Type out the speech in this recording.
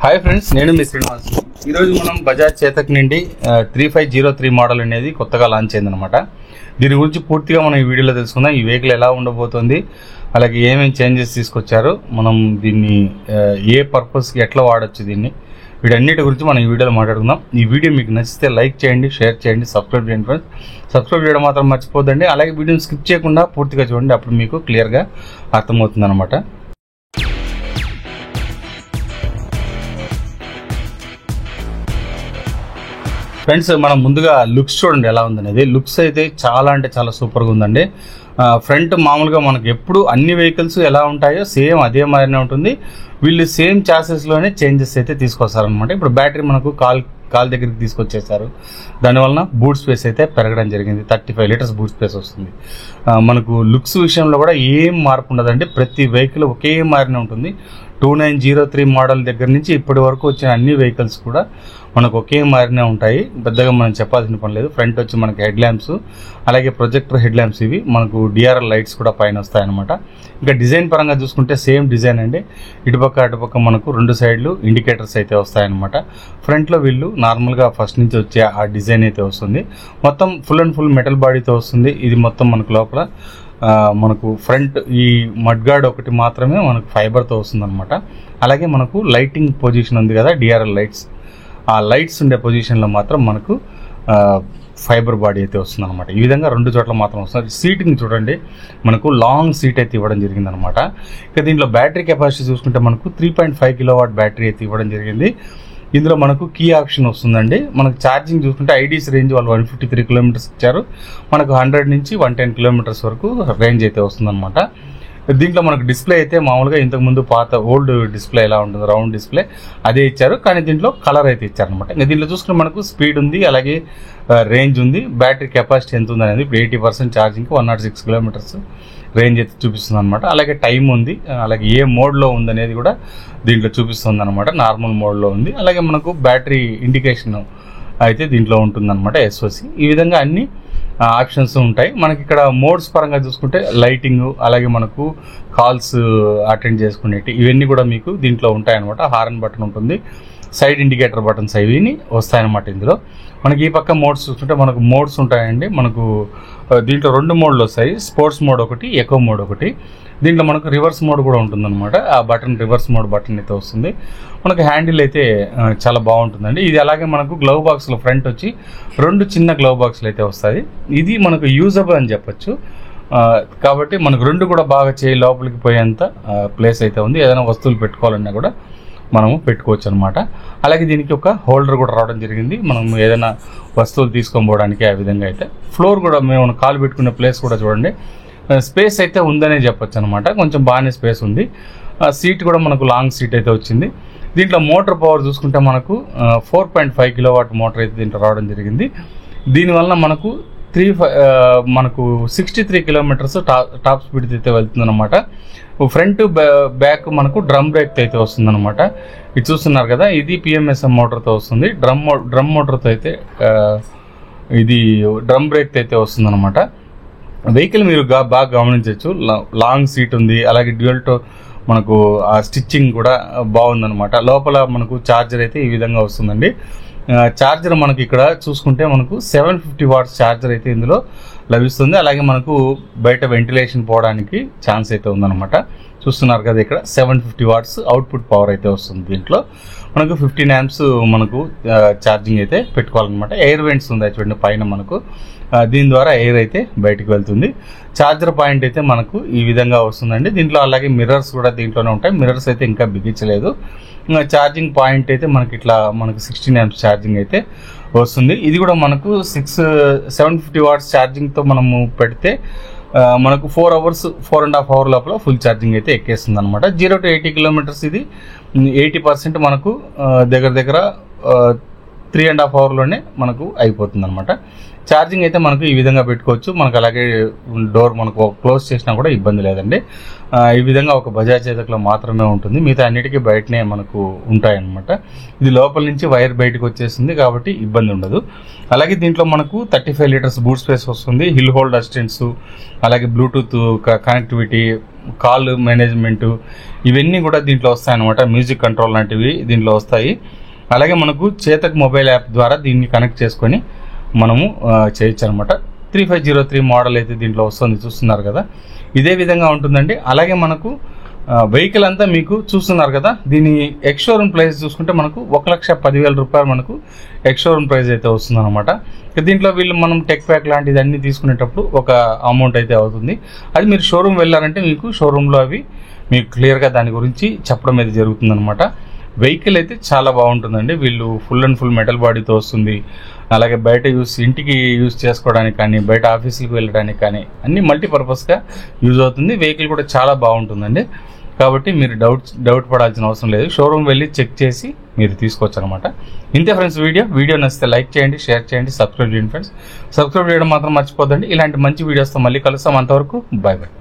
Hi friends, నేను మీ శ్రీనివాస్. ఈరోజు మనం బజాజ్ చేతక్ నుండి 3503 మోడల్ అనేది కొత్తగా లాంచ్ అయిందనమాట. దీని గురించి పూర్తిగా మనం ఈ వీడియోలో తెలుసుకుందాం. ఈ వెహికల్ ఎలా ఉండబోతుంది, అలాగే ఏమేమి చేంజెస్ తీసుకొచ్చారు, మనం దీన్ని ఏ పర్పస్కి ఎట్లా వాడచ్చు, దీన్ని వీటన్నిటి గురించి మనం ఈ వీడియోలో మాట్లాడుకుందాం. ఈ వీడియో మీకు నచ్చితే లైక్ చేయండి, షేర్ చేయండి, సబ్స్క్రైబ్ చేయండి ఫ్రెండ్స్. సబ్స్క్రైబ్ చేయడం మాత్రం మర్చిపోద్దండి. అలాగే వీడియోని స్కిప్ చేయకుండా పూర్తిగా చూడండి, అప్పుడు మీకు క్లియర్గా అర్థమవుతుంది అనమాట. ఫ్రెండ్స్, మనం ముందుగా లుక్స్ చూడండి ఎలా ఉందనేది. లుక్స్ అయితే చాలా అంటే చాలా సూపర్గా ఉందండి. ఫ్రంట్ మామూలుగా మనకు ఎప్పుడు అన్ని వెహికల్స్ ఎలా ఉంటాయో సేమ్ అదే మాదిరినే ఉంటుంది. వీళ్ళు సేమ్ చాసెస్లోనే చేంజెస్ అయితే తీసుకొస్తారనమాట. ఇప్పుడు బ్యాటరీ మనకు కాల్ దగ్గరికి తీసుకొచ్చేసారు. దానివలన బూట్ స్పేస్ అయితే పెరగడం జరిగింది. 35 లీటర్స్ బూట్ స్పేస్ వస్తుంది. మనకు లుక్స్ విషయంలో కూడా ఏం మార్పు ఉండదండి. ప్రతి వెహికల్ ఒకే మారినే ఉంటుంది. 2903 మోడల్ దగ్గర నుంచి ఇప్పటి వరకు వచ్చిన అన్ని వెహికల్స్ కూడా మనకు ఒకే మారినే ఉంటాయి. పెద్దగా మనం చెప్పాల్సిన పని లేదు. ఫ్రంట్ వచ్చి మనకి హెడ్ ల్యాంప్స్, అలాగే ప్రొజెక్టర్ హెడ్ ల్యాంప్స్, ఇవి మనకు డిఆర్ఎల్ లైట్స్ కూడా పైన వస్తాయన్నమాట. ఇంకా డిజైన్ పరంగా చూసుకుంటే సేమ్ డిజైన్ అండి. ఇటుపక్క అటుపక్క మనకు రెండు సైడ్లు ఇండికేటర్స్ అయితే వస్తాయన్నమాట. ఫ్రంట్లో వీళ్ళు నార్మల్గా ఫస్ట్ నుంచి వచ్చే ఆ డిజైన్ అయితే వస్తుంది. మొత్తం ఫుల్ అండ్ ఫుల్ మెటల్ బాడీతో వస్తుంది. ఇది మొత్తం మనకు లోపల మనకు ఫ్రంట్ ఈ మడ్గార్డ్ ఒకటి మాత్రమే మనకు ఫైబర్తో వస్తుంది అనమాట. అలాగే మనకు లైటింగ్ పొజిషన్ ఉంది కదా, డిఆర్ఎల్ లైట్స్, ఆ లైట్స్ ఉండే పొజిషన్లో మాత్రం మనకు ఫైబర్ బాడీ అయితే వస్తుంది అనమాట. ఈ విధంగా రెండు చోట్ల మాత్రం వస్తుంది. సీటింగ్ చూడండి, మనకు లాంగ్ సీట్ అయితే ఇవ్వడం జరిగింది అనమాట. ఇక దీంట్లో బ్యాటరీ కెపాసిటీ చూసుకుంటే మనకు 3.5 కిలోవాట్ బ్యాటరీ అయితే ఇవ్వడం జరిగింది. ఇందులో మనకు కీ ఆప్షన్ వస్తుందండి. మనకు ఛార్జింగ్ చూసుకుంటే ఐడీస్ రేంజ్ వాళ్ళు 153 కిలోమీటర్స్ ఇచ్చారు. మనకు 100 నుంచి 110 కిలోమీటర్స్ వరకు రేంజ్ అయితే వస్తుందన్నమాట. దీంట్లో మనకు డిస్ప్లే అయితే మామూలుగా ఇంతకుముందు పాత ఓల్డ్ డిస్ప్లే ఎలా ఉంటుంది, రౌండ్ డిస్ప్లే అదే ఇచ్చారు. కానీ దీంట్లో కలర్ అయితే ఇచ్చారనమాట. ఇంకా దీంట్లో చూసుకుంటే మనకు స్పీడ్ ఉంది, అలాగే రేంజ్ ఉంది. బ్యాటరీ కెపాసిటీ ఎంత ఉంది అనేది ఇప్పుడు 80% ఛార్జింగ్కి 106 కిలోమీటర్స్ రేంజ్ అయితే చూపిస్తుంది అనమాట. అలాగే టైం ఉంది, అలాగే ఏ మోడ్లో ఉందనేది కూడా దీంట్లో చూపిస్తుంది అనమాట. నార్మల్ మోడ్లో ఉంది. అలాగే మనకు బ్యాటరీ ఇండికేషన్ అయితే దీంట్లో ఉంటుంది అనమాట, ఎస్ఓసి. ఈ విధంగా అన్ని ఆప్షన్స్ ఉంటాయి. మనకి ఇక్కడ మోడ్స్ పరంగా చూసుకుంటే లైటింగ్, అలాగే మనకు కాల్స్ అటెండ్ చేసుకునేవి, ఇవన్నీ కూడా మీకు దీంట్లో ఉంటాయన్నమాట. హార్న్ బటన్ ఉంటుంది, సైడ్ ఇండికేటర్ బటన్స్ ఇవన్నీ వస్తాయన్నమాట. ఇందులో మనకి ఈ పక్క మోడ్స్ చూసుకుంటే మనకు మోడ్స్ ఉంటాయండి. మనకు దీంట్లో 2 మోడ్లు వస్తాయి, స్పోర్ట్స్ మోడ్ ఒకటి, ఎకో మోడ్ ఒకటి. దీంట్లో మనకు రివర్స్ మోడ్ కూడా ఉంటుందన్నమాట. ఆ బటన్ రివర్స్ మోడ్ బటన్ అయితే వస్తుంది. మనకు హ్యాండిల్ అయితే చాలా బాగుంటుందండి. ఇది అలాగే మనకు గ్లవ్ బాక్స్లో ఫ్రంట్ వచ్చి 2 చిన్న గ్లవ్ బాక్స్లు అయితే వస్తాయి. ఇది మనకు యూజబుల్ అని చెప్పచ్చు. కాబట్టి మనకు 2 కూడా బాగా లోపలికి పోయేంత ప్లేస్ అయితే ఉంది. ఏదైనా వస్తువులు పెట్టుకోవాలన్నా కూడా మనము పెట్టుకోవచ్చు అనమాట. అలాగే దీనికి ఒక హోల్డర్ కూడా రావడం జరిగింది. మనం ఏదైనా వస్తువులు తీసుకొని పోవడానికి ఆ విధంగా అయితే. ఫ్లోర్ కూడా మేము కాలు పెట్టుకునే ప్లేస్ కూడా చూడండి, స్పేస్ అయితే ఉందనే చెప్పొచ్చు అనమాట. కొంచెం బాగానే స్పేస్ ఉంది. సీట్ కూడా మనకు లాంగ్ సీట్ అయితే వచ్చింది. దీంట్లో మోటార్ పవర్ చూసుకుంటే మనకు 4.5 కిలోవాట్ మోటార్ అయితే దీంట్లో రావడం జరిగింది. దీనివల్ల మనకు 63 కిలోమీటర్స్ టాప్ స్పీడ్ అయితే వెళ్తుంది అనమాట. ఫ్రంట్ బ్యాక్ మనకు డ్రమ్ బ్రేక్ అయితే వస్తుంది అనమాట. ఇది చూస్తున్నారు కదా, ఇది పిఎంఎస్ఎం మోటార్తో వస్తుంది. డ్రమ్ మోటార్తో అయితే ఇది డ్రమ్ బ్రేక్ అయితే వస్తుంది అనమాట. వెహికల్ మీరు బాగా గమనించవచ్చు. లాంగ్ సీట్ ఉంది, అలాగే డ్యూయల్తో మనకు ఆ స్టిచ్చింగ్ కూడా బాగుందనమాట. లోపల మనకు ఛార్జర్ అయితే ఈ విధంగా వస్తుందండి. ఛార్జర్ మనకి ఇక్కడ చూసుకుంటే మనకు 750 వాట్స్ ఛార్జర్ అయితే ఇందులో లభిస్తుంది. అలాగే మనకు బయట వెంటిలేషన్ పోవడానికి ఛాన్స్ అయితే ఉందన్నమాట. చూస్తున్నారు కదా, ఇక్కడ 750 వాట్స్ అవుట్పుట్ పవర్ అయితే వస్తుంది. దీంట్లో మనకు 15 amps మనకు ఛార్జింగ్ అయితే పెట్టుకోవాలన్నమాట. ఎయిర్ వెంట్స్ ఉంది చూడండి పైన మనకు. దీని ద్వారా ఎయిర్ అయితే బయటికి వెళ్తుంది. ఛార్జర్ పాయింట్ అయితే మనకు ఈ విధంగా వస్తుందండి. దీంట్లో అలాగే మిర్రర్స్ కూడా దీంట్లోనే ఉంటాయి. మిర్రర్స్ అయితే ఇంకా బిగించలేదు. ఛార్జింగ్ పాయింట్ అయితే మనకి ఇట్లా మనకు 16 amps ఛార్జింగ్ అయితే వస్తుంది. ఇది కూడా మనకు 750 వాట్స్ ఛార్జింగ్తో మనము పెడితే మనకు 4.5 అవర్ లోపల ఫుల్ ఛార్జింగ్ అయితే ఎక్కేస్తుంది అనమాట. 0 to 80 కిలోమీటర్స్ ఇది 80% మనకు దగ్గర 3.5 అవర్లోనే మనకు అయిపోతుంది అనమాట. ఛార్జింగ్ అయితే మనకు ఈ విధంగా పెట్టుకోవచ్చు. మనకు అలాగే డోర్ మనకు క్లోజ్ చేసినా కూడా ఇబ్బంది లేదండి. ఈ విధంగా ఒక బజాజ్ చేతక్లో మాత్రమే ఉంటుంది. మిగతా అన్నిటికీ బయటనే మనకు ఉంటాయన్నమాట. ఇది లోపల నుంచి వైర్ బయటకు వచ్చేస్తుంది కాబట్టి ఇబ్బంది ఉండదు. అలాగే దీంట్లో మనకు 35 లీటర్స్ బూట్ స్పేస్ వస్తుంది. హిల్ హోల్డ్ అసిస్టెంట్స్, అలాగే బ్లూటూత్ కనెక్టివిటీ, కాల్ మేనేజ్మెంట్ ఇవన్నీ కూడా దీంట్లో వస్తాయన్నమాట. మ్యూజిక్ కంట్రోల్ లాంటివి దీంట్లో వస్తాయి. అలాగే మనకు చేతక్ మొబైల్ యాప్ ద్వారా దీన్ని కనెక్ట్ చేసుకొని మనము చేయొచ్చు అనమాట. 3503 మోడల్ అయితే దీంట్లో వస్తుంది, చూస్తున్నారు కదా. ఇదే విధంగా ఉంటుందండి. అలాగే మనకు వెహికల్ అంతా మీకు చూస్తున్నారు కదా. దీని ఎక్స్ షోరూమ్ ప్రైస్ చూసుకుంటే మనకు 1,10,000 రూపాయలు మనకు ఎక్స్ షోరూమ్ ప్రైస్ అయితే వస్తుంది అనమాట. దీంట్లో వీళ్ళు మనం టెక్ ప్యాక్ లాంటిది అన్ని తీసుకునేటప్పుడు ఒక అమౌంట్ అయితే అవుతుంది. అది మీరు షోరూమ్ వెళ్ళారంటే మీకు షోరూంలో అవి మీకు క్లియర్గా దాని గురించి చెప్పడం అయితే జరుగుతుంది అనమాట. వెహికల్ అయితే చాలా బాగుంటుందండి. వీళ్ళు ఫుల్ అండ్ ఫుల్ మెటల్ బాడీతో వస్తుంది. అలాగే బయట ఇంటికి యూజ్ చేసుకోవడానికి కానీ, బయట ఆఫీసులకు వెళ్ళడానికి కానీ అన్ని మల్టీపర్పస్గా యూజ్ అవుతుంది. వెహికల్ కూడా చాలా బాగుంటుందండి. కాబట్టి మీరు డౌట్ పడాల్సిన అవసరం లేదు. షోరూమ్ వెళ్ళి చెక్ చేసి మీరు తీసుకోవచ్చు అనమాట. ఇంతే ఫ్రెండ్స్ వీడియో నచ్చితే లైక్ చేయండి, షేర్ చేయండి, సబ్స్క్రైబ్ చేయండి ఫ్రెండ్స్. సబ్స్క్రైబ్ చేయడం మాత్రం మర్చిపోద్దండి. ఇలాంటి మంచి వీడియోస్తో మళ్ళీ కలుస్తాం. అంతవరకు బాయ్ బాయ్.